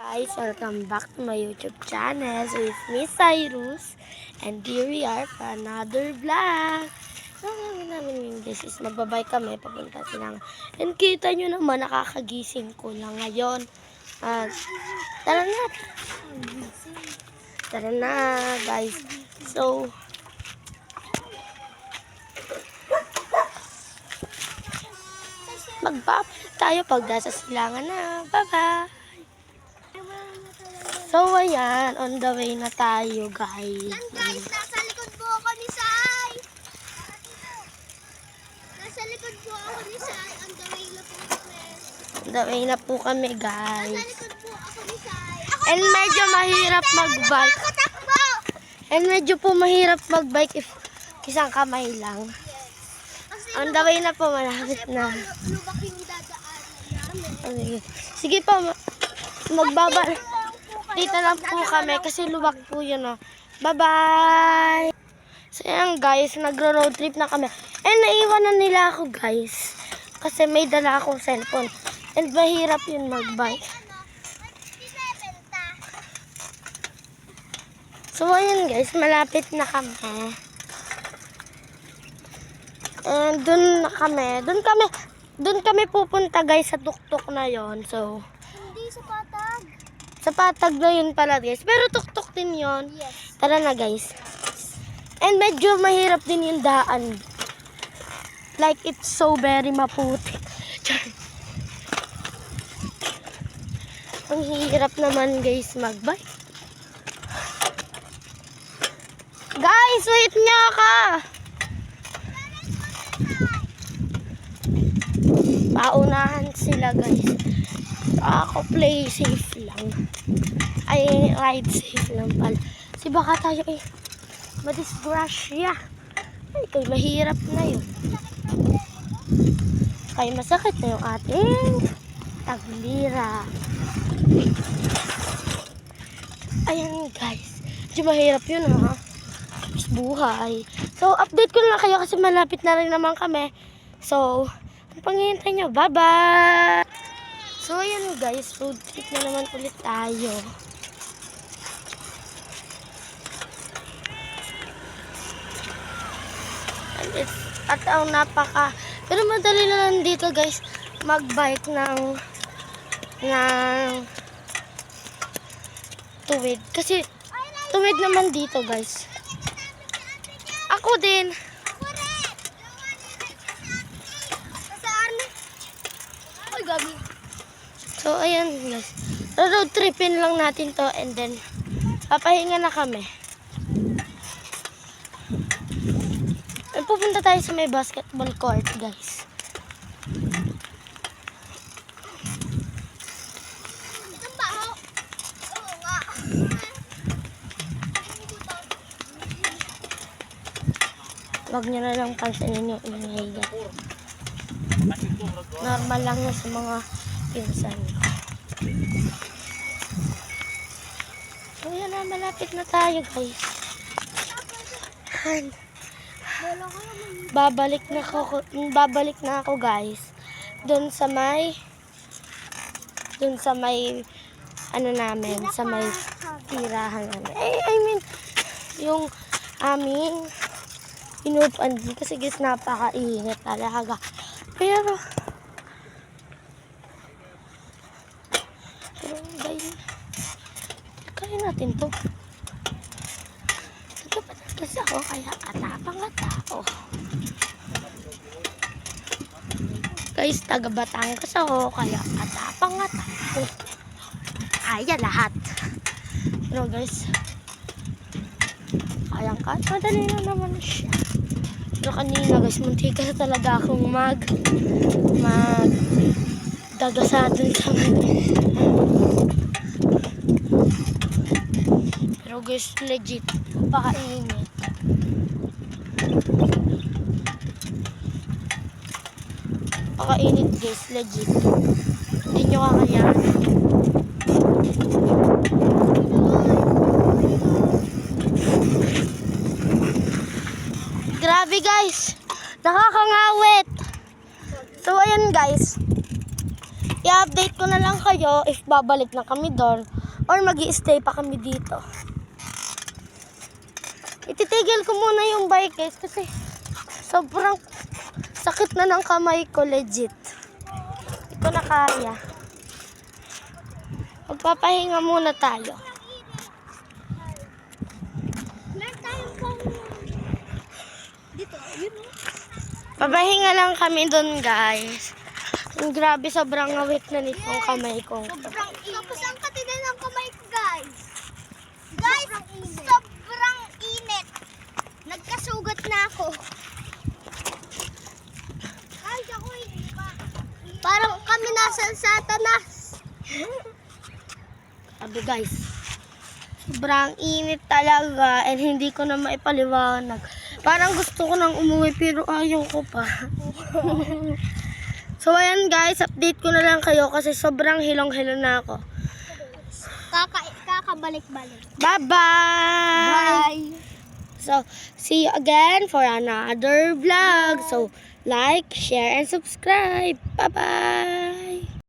Guys, welcome back to my YouTube channel. So it's me, Cyrus, and here we are for another vlog. So, namin this is magbabay kami papunta silang. And kita nyo naman, nakakagising ko lang ngayon. At tara na. Tara na, guys. So, magbabalik tayo pag nasa silangan na. Bye-bye! So, ayan, on the way na tayo, guys. Yan guys, nasa likod po ako ni Sai. Nasa likod po ako ni Sai. On the way na po kami. On the way na po kami, guys. Nasa likod po ako ni Sai. And medyo mahirap mag-bike. Nakatakbo! And medyo po mahirap mag-bike if isang kamay lang. Kasi On the way na po, malapit na. lubak yung dadaanan namin. Sige po, magbabalik. Dito lang po kami kasi luwak po yun, oh. Bye-bye! So, yan guys, nagro-road trip na kami. And naiwan na nila ako, guys. Kasi may dala akong cellphone. And mahirap yun mag-bike. So, ayan guys, malapit na kami. And dun na kami. Dun kami pupunta guys sa tuktok na yon. So, Hindi sa patag. sa patag na yun pala guys. Pero tuktok din yun. Yes. Tara na guys. And medyo mahirap din yung daan. Like it's so very maputi. Ang hirap naman guys magbike. Guys, wait nga ka! Paunahan sila guys. Ako play safe lang. Ay, ride safe lang pala. Kasi baka tayo madisgrasya. Ay, kay mahirap na yun. Kay masakit na yung ating taglira. Ayan guys. Medyo mahirap yun ha. Tapos buhay. So, update ko na kayo kasi malapit na rin naman kami. So, ang panghihintay nyo. Bye-bye! So, ayan guys, road trip na naman ulit tayo. At ang pero madali na lang dito guys, magbike ng tuwid. Kasi, tuwid naman dito guys. Ako din. Ay, gabi. So, ayan guys. Road tripin lang natin to and then papahinga na kami. And pupunta tayo sa may basketball court guys. Itong baho. Oo nga. Wag nyo na lang pansinin yung ingay guys. Normal lang na sa mga pinsan ko. So, yan na, malapit na tayo guys. Babalik na ako guys. Doon sa may ano namin, sa may tirahan namin. I mean, yung aming inuupuan din kasi guys napakainit talaga. Pero guys, kaya natin to. Kasi ako kaya katapang nga tao. Guys, taga Batangas ako kaya katapang nga tao. Kaya lahat. Pero guys, kaya madali na naman siya. Pero kanina guys, muntika na talaga akong dagasa dun sa pero guys, legit pakainit. Pakainit guys, legit. Hindi nyo kakayahan. Grabe guys, nakakangawit. So ayan guys, I-update ko na lang kayo if babalik na kami doon or mag-i-stay pa kami dito. Ititigil ko muna yung bike guys kasi sobrang sakit na ng kamay ko, legit. Hindi ko na kaya. Magpapahinga muna tayo. Meron tayong pang... Dito, yun o. Papahinga lang kami doon guys. Grabe, sobrang awit na nitong kamay ko. Sobrang init. Tapos ang katinan ng kamay ko, guys. Guys, sobrang init. Nagkasugat na ako. Guys, ako hindi pa. Parang kami nasa satanas. Sabi guys, sobrang init talaga and hindi ko na maipaliwanag. Parang gusto ko nang umuwi pero ayaw ko pa. So ayan guys, update ko na lang kayo kasi sobrang hilong-hilo na ako. Kakabalik-balik. Bye-bye! So, see you again for another vlog. So, like, share, and subscribe. Bye-bye!